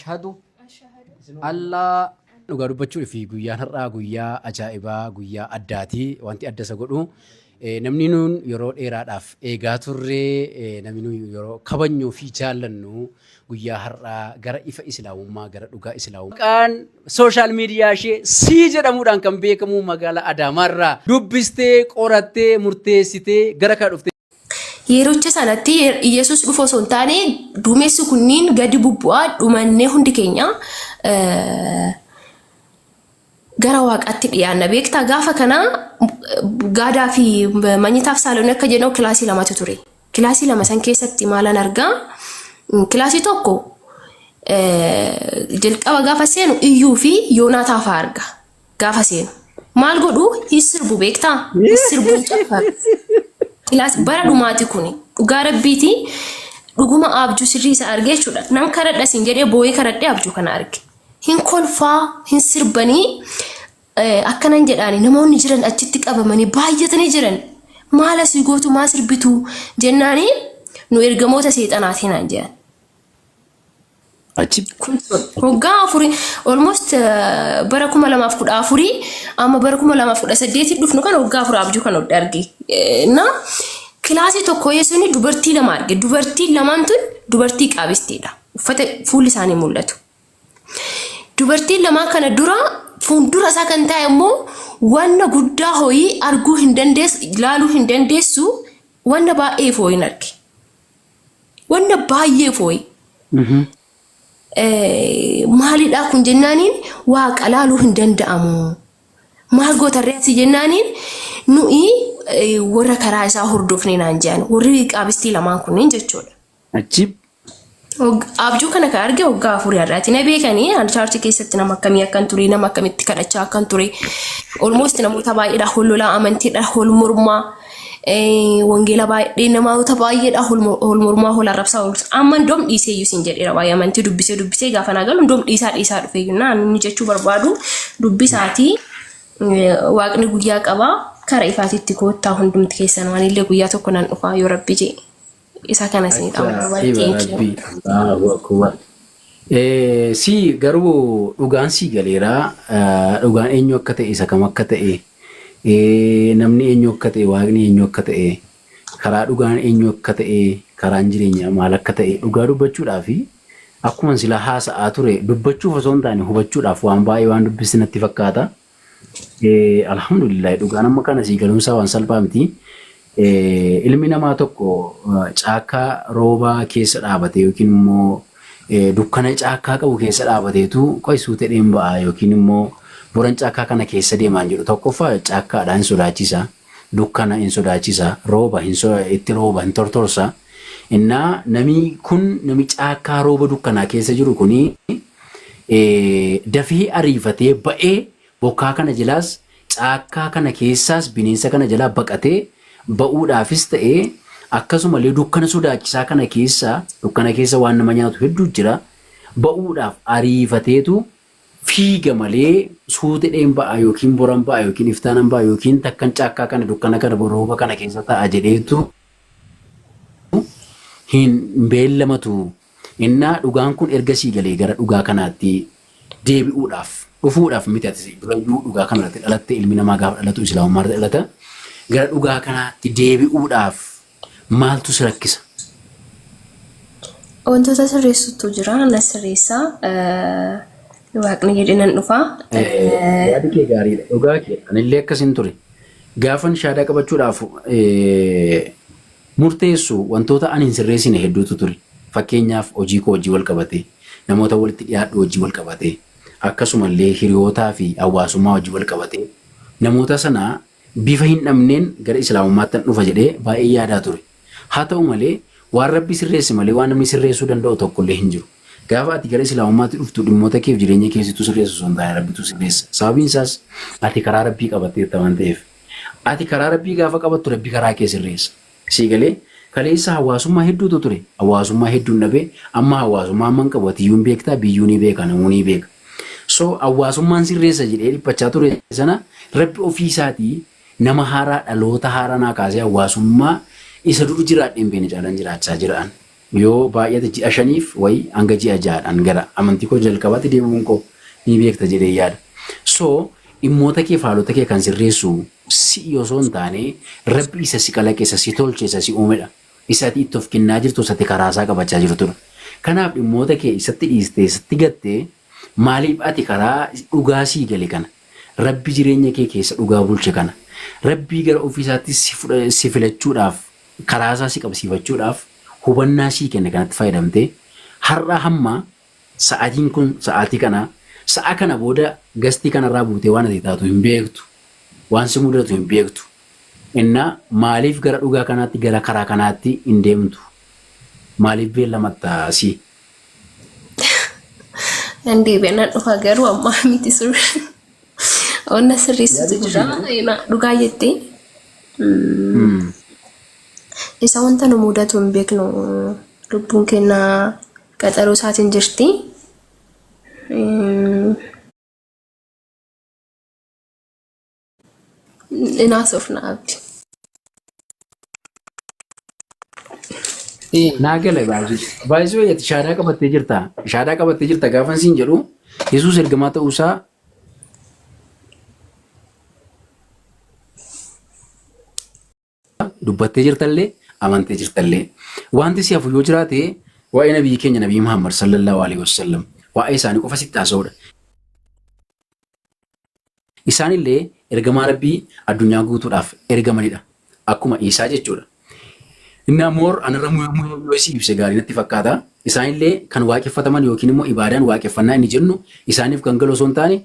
ashhadu alla dhugaa dubbachuu fi guyyaan har'aa guyyaa ajaa'ibaa guyyaa addaati wanti adda isa godhu namni nuun yeroo dheeraadhaaf eegaa turree namni nuun yeroo kabajnuu fi jaallannu guyyaa har'aa gara ifa islaamummaa gara dhugaa islaamummaa maqaan sooshaal miidiyaa ishee sii jedhamuudhaan kan beekamu magaalaa Adaamaarraa dubbistee qorattee murteessitee gara kana dhuftee Yerocha sanatti Yesus dhufoo osoo hin taane duumessi kunniin gadi bubbu'aa dhumannee hundi keenya gara waaqaatti dhiyaanna beektaa gaafa kana gaadaa fi manyitaaf saaloon akka jedhamu kilaasii lamatu ture. Kilaasii lama san keessatti maalan argaa kilaasii tokko jalqaba gaafa seenu Iyyuu fi Yoonaataa fa'aa arga gaafa seenu maal godhu hisirbu beektaa hisirbuun caffara. Kilaas bara dhumaati kuni dhugaa rabbiiti dhuguma abjuu sirrii isa argee jechuudha. Nam karadha siin jedhee boo'ee karadhee abjuu kana arge. Hin kolfaa hin sirbanii akkanan jedhaani namoonni jiran achitti qabamanii baay'atanii jiran maal asii gootu maa sirbitu jennaani nu ergamoota seexanaati naan jedhan. achi Hoggaa afurii almost bara 2014 amma bara 2018 dhufnu kan hoggaa afurii abjuu kan hodhe arge. Na kilaasii tokko yesuuni dubartii lama arge. Dubartii lamaan tun dubartii qaabisteedha. Uffata fuulli isaanii mul'atu. Dubartiin lamaan kana dura fuuldura isaa kan ta'e immoo wanna guddaa ho'ii arguu hin dandeessu ilaaluu hin dandeessu wanna baay'ee fooyin arge. Wanna baay'ee fooyi. Maalidhaa kun jennaaniin waaqa laaluu hin danda'amu. Maal gootarree asii jennaaniin nuyi warra karaa isaa hordofne naan jedhan warri qaabistii lamaan kunneen jechuudha. achi Abjuu kana kan arge hoggaa afurii har'aati. Na beekanii chaarchi keessatti nama akkamii akkan ture nama akkamitti kadhachaa akkan ture almost namoota baay'eedha hollolaa amantiidha hol mormaa wangeela baay'ee namoota baay'eedha hol mormaa hol arrabsaa amma ndoom dhiisee iyyuu siin jedheera baay'ee amantii dubbisee gaafa naagalu ndoom dhiisaa dhufee iyyuu inni jechuu barbaadu dubbisaatii waaqni guyyaa qabaa kara ifaatitti koottaa hundumti keessan waan illee guyyaa tokko nan dhufaa yoo rabbi jee isa kana siin qabu. Si garuu dhugaan si galeeraa dhugaan eenyu akka ta'e isa kam akka ta'e namni eenyu akka ta'e waaqni eenyu akka ta'e karaa dhugaan eenyu akka ta'e karaan jireenya maal akka ta'e dhugaa dubbachuudhaaf akkuma sila haasa'aa ture dubbachuuf osoo hin taane hubachuudhaaf waan baay'ee waan dubbisi natti fakkaata. Alhamdulillah dhugaan amma kana si galuunsaa waan salphaa miti. Ilmi namaa tokko caakkaa roobaa keessa dhaabate yookiin immoo dukkana caakkaa qabu keessa dhaabateetu qo'isuu ta'een ba'a yookiin immoo boran caakkaa kana keessa deemaan jedhu tokkoffaa caakkaadha hin sodaachisa dukkana hin sodaachisa rooba itti rooba hin tortorsa innaa nami kun nami caakkaa rooba dukkanaa keessa jiru kuni dafee ariifatee ba'ee bokkaa kana jalaas caakkaa kana keessaas bineensa kana jalaa baqatee ba'uudhaafis ta'ee akkasumallee dukkana sodaachisaa kana keessa waan nama nyaatu hedduu jira ba'uudhaaf ariifateetu fiiga malee suutedheen ba'a yookiin boran ba'a yookiin iftaanan ba'a yookiin takkan caakkaa kana dukkana kana rooba kana keessa ta'a jedheetu hin beellamatu. Innaa dhugaan kun ergasii galee gara dhugaa kanaatti deebi'uudhaaf dhufuudhaaf miti ati durayyuu dhugaa kanarratti dhalatte ilmi namaa gaafa dhalatu islaamummaarratti dhalata gara dhugaa kanaatti deebi'uudhaaf maaltu si rakkisa? Wantoota sirreessutu jira na sirreessaa waaqni jedhee nan dhufaa. Yaadi kee gaariidha dhugaa kee anillee akkasiin ture gaafan shaadaa qabachuudhaaf murteessu wantoota ani hin sirreessine hedduutu ture. Fakkeenyaaf hojii koo wajjin wal qabatee namoota walitti dhiyaadhu wajjin wal qabatee akkasumallee hiriyootaa fi hawaasummaa wajjin wal qabatee namoota sana bifa hin dhabneen gara islaamummaatti dhufa jedhee baay'ee yaadaa ture. Haa ta'u malee waan rabbi sirreesse malee waan namni sirreessuu danda'u tokkollee hin jiru. Gaafa ati gara islaamummaatti dhuftu dhimmoota keef jireenya keessattuu sirreessu osoo hin taane rabbitu sirreessa. Sababiin isaas ati karaa rabbii qabatteetta waan ta'eef. Ati karaa rabbii gaafa qabattu rabbi karaa kee sirreessa. Siigalee kaleessa hawaasummaa hedduutu ture. Hawaasummaa hedduun dhabee amma hawaasummaa amman qabu atiyyuun beektaa biyyuu ni beeka namuu ni beeka. So hawaasummaan sirreessa jedhee dhiphachaa ture sana rabbi ofii isaatii nama haaraa dhaloota haaraa naa kaasee hawaasummaa isa dur jiraadheen beena caalaan jiraachaa jiraan. Yoo baay'ate ji'a 5 wayi hanga ji'a 6dhaan gara amantii koo jalqabaatti deebi'uun koo ni beekta jedhee yaada. So dhimmoota kee faalota kee kan sirreessu si osoo hin taane rabbi isa si kalaqeessa si tolcheessa si uumedha. Isatti itti of kennaa jirtu isatti karaasaa qabachaa jirtudha. Kanaaf dhimmoota kee isatti dhiistee isatti gattee maaliif ati karaa dhugaa sii gale kana rabbi jireenya kee keessa dhugaa bulche kana rabbii gara ofiisaatti si filachuudhaaf karaasaa si qabsiifachuudhaaf hubannaa sii kenne kanatti fayyadamtee har'a hamma sa'aatiin kun sa'aatii kana sa'a kana booda gastii kanarraa buutee waan ati taatu hin beektu waan si mudatu hin beektu innaa maaliif gara dhugaa kanaatti gara karaa kanaatti hin deemtu maaliif beellamattaasi. Deebi'anii dhufa garuu amma miti sirri. Onna sirreessitu jira. Dhugaa jettee. Isa wanta nu mudatu hin beeknu lubbuun keenya qaxaroo isaatiin jirti. Inaasofna abdi. Naagala baay'isuu yatti shaadaa qabattee jirta. Shaadaa qabattee jirta gaafa siin jedhu Yesuus ergamaa ta'uusaa dubbattee jirtallee amantee jirtallee wanti si hafu yoo jiraate waa'ee nabiyyi keenya nabii Muhammad sallallahu alaihi wasallam waa'ee isaanii qofa sitti haasa'udha. Isaanillee ergamaa rabbii addunyaa guutuudhaaf ergamanidha. Akkuma Iisaa jechuudha. Inni ammoo anarra yoo si ibse gaarii natti fakkaata. Isaanillee kan waaqeffataman yookiin immoo ibaadaan waaqeffannaa inni jennu isaaniif kan galu osoo hin taane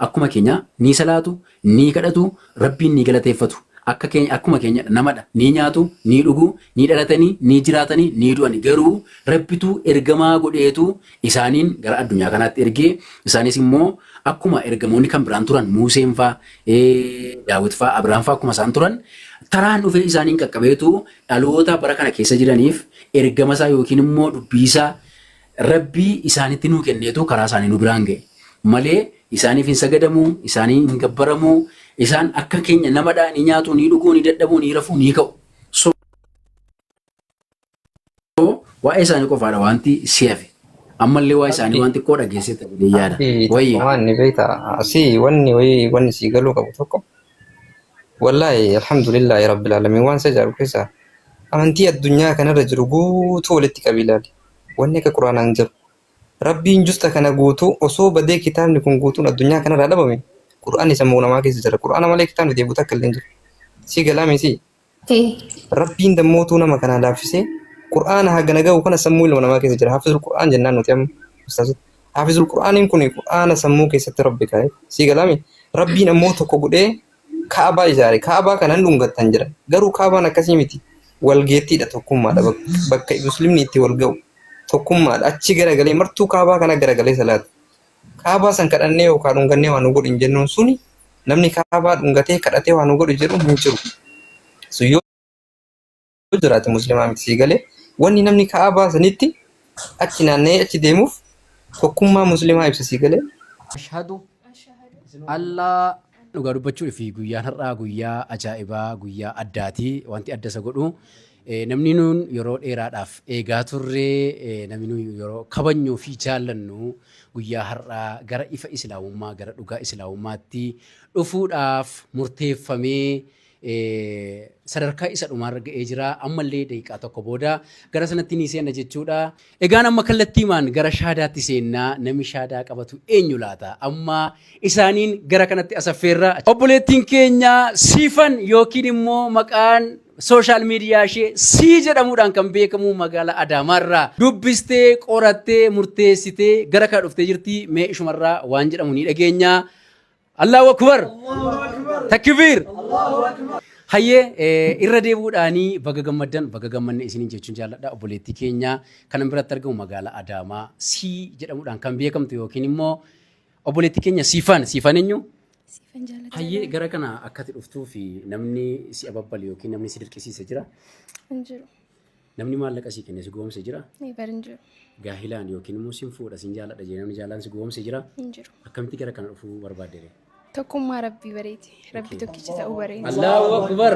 akkuma keenya ni salaatu, ni kadhatu, rabbiin ni galateeffatu. Akkuma keenya namadha. Ni nyaatu, ni dhugu, ni dhalatanii, ni jiraatanii, ni du'ani. Garuu rabbitu ergamaa godheetu isaaniin gara addunyaa kanaatti ergee isaanis immoo akkuma ergamoonni kan biraan turan Museen faa, Daawit faa, Abrahaam faa akkuma isaan turan taraan dhufee isaaniin qaqqabeetu dhaloota bara kana keessa jiraniif ergama isaa yookiin immoo dubbii isaa rabbii isaanitti nuu kenneetu karaa isaanii nu biraan ga'e. Malee isaaniif hin sagadamu, isaanii hin gabbaramu, isaan akka keenya namadha ni nyaatu, ni dhuguu, ni dadhabuu, ni rafuu, ni ka'u. So waa'ee isaanii qofaadha wanti si hafe. Ammallee waa'ee isaanii wanti koo dhageessee ta'e yaada. Wayii. Wanni beekta asii wanni sii galuu qabu tokko. Wallaahi alhamdulillahi rabbil alamin waan isa jaaru keessaa amantii addunyaa kanarra jiru guutuu walitti qabi ilaali. Wanni akka quraanaan jiru. Rabbiin justa kana guutuu osoo badee kitaabni kun guutuun addunyaa kanarraa dhabame quraanni sammuu namaa keessa jira. Quraana malee kitaabni deebi'u takka illee hin jiru. Si galaame si. Rabbiin dammootuu nama kanaa laaffisee quraana hagana ga'u kana sammuu ilma namaa keessa jira. Haafizul quraan jennaan nuti amma ustaasitti. Haafizul quraaniin kun quraana sammuu keessatti rabbi kaa'e. Si galaame rabbiin ammoo tokko godhee kaabaa ijaare. Kaabaa kanan dhungattan jira. Garuu kaabaan akkasii miti. Walgeettiidha tokkummaadha bakka muslimni itti wal ga'u. Tokkummaadha achi garagalee martuu kaabaa kana garagalee salaata. Kaabaa san kadhannee yookaan dhungannee waan nu godhu hin jennuun suni namni kaabaa dhungatee kadhatee waan nu godhu jedhu hin jiru. Sun yoo jiraate muslimaa miti sii galee wanni namni kaabaa sanitti achi naanna'ee achi deemuuf tokkummaa muslimaa ibsa sii galee. Ashhadu Allah dhugaa dubbachuudhaaf guyyaan har'aa guyyaa ajaa'ibaa guyyaa addaati wanti adda isa godhu. Namni nuun yeroo dheeraadhaaf eegaa turree namni nuun yeroo kabajnuu fi jaallannu guyyaa har'aa gara ifa islaamummaa gara dhugaa islaamummaatti dhufuudhaaf murteeffamee sadarkaa isa dhumaarra ga'ee jira. Ammallee daqiiqaa tokko booda gara sanatti ni seenna jechuudha. Egaan amma kallattiimaan gara shaadaatti seennaa namni shaadaa qabatu eenyu laata? Amma isaaniin gara kanatti asaffeerra. Obboleettiin keenya siifan yookiin immoo maqaan sooshaal miidiyaa ishee sii jedhamuudhaan kan beekamu magaalaa Adaamaarraa dubbistee qorattee murteessitee gara kana dhuftee jirti. Mee ishumarraa waan jedhamu ni dhageenya. Allahu akbar. Takbir. Hayyee irra deebuudhaanii baga gammaddan baga gammanne isiniin jechuun jaalladha. Obboleettii keenya kanan biratti argamu magaalaa Adaamaa sii jedhamuudhaan kan beekamtu yookiin immoo obboleettii keenya siifan eenyu? Hayyee gara kana akkati dhuftuu fi namni si ababbal yookiin namni si dirqisiise jira? Hin jiru. Namni maallaqa si kenne si goomse jira? Hin jiru. Gaahilaan yookiin immoo sin fuudha sin jaalladha jee namni jaalaan si goomse jira? Hin jiru. Akkamitti gara kana dhufuu barbaadde? Tokkummaa Rabbii bareeti. Rabbi tokkichi ta'uu bareeti. Allahu akbar.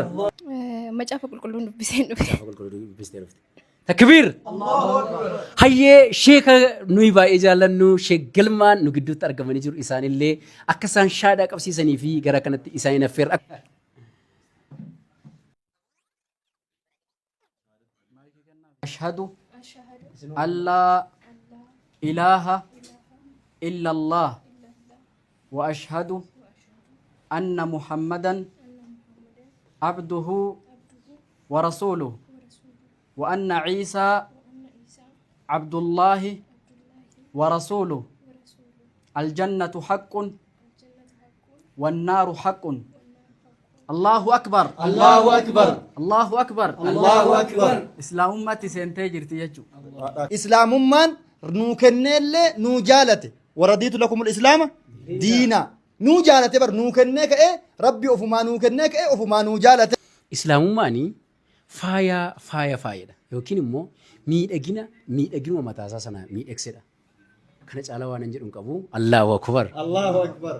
Macaafa qulqulluun dubbiseen dhufe. Macaafa qulqulluu dubbistee dhufte. Takbir. Allahu akbar. Hayyee sheeka nuyi baay'ee jaallannu sheek Galmaan nu gidduutti argamanii jiru isaanillee akka isaan shaadaa qabsiisanii fi gara kanatti isaan affeer. Ashhadu an laa ilaaha illa Allah wa ashhadu anna Muhammadan abduhu wa rasuluhu wa anna Isa abdullahi wa rasuluhu aljannatu haqqun والنار حق الله أكبر الله أكبر الله أكبر الله أكبر إسلام أمتي سنتي جرتي يجو إسلام من نوكنل نوجالته ورديت لكم الإسلام دينا نوجالته بر نوكنك إيه ربي أفما نوكنك إيه أفما نوجالته إسلام ماني فايا يوكين مو ميد أجنا وما تاساسنا ميد إكسدا كنت على وانا نجرم كابو الله أكبر الله أكبر